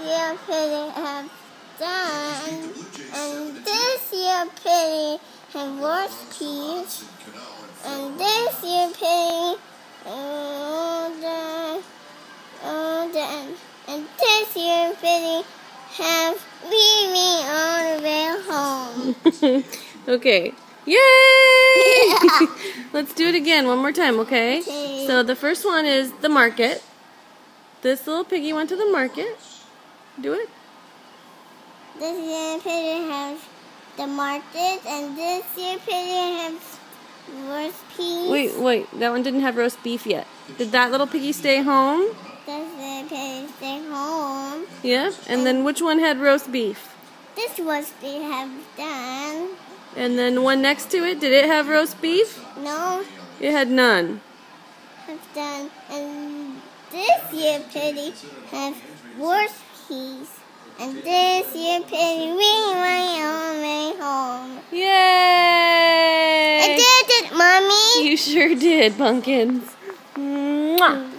year Pity have done, and this year Pity have worse peas, and this year Pity and this year Pity have leaving on the way home. Okay. Yay! Let's do it again one more time, okay? So the first one is the market. This little piggy went to the market. Do it. This year Pity has the market, and this year Pity has roast peas. Wait. That one didn't have roast beef yet. Did that little piggy stay home? This year Pity stay home. Yeah. And then which one had roast beef? This was they have done. And then one next to it, did it have roast beef? No, It had none. have done. And this year Pity have worse peas. And this year Pity went on the way home. Yay! I did it, Mommy! You sure did, pumpkins. Mwah.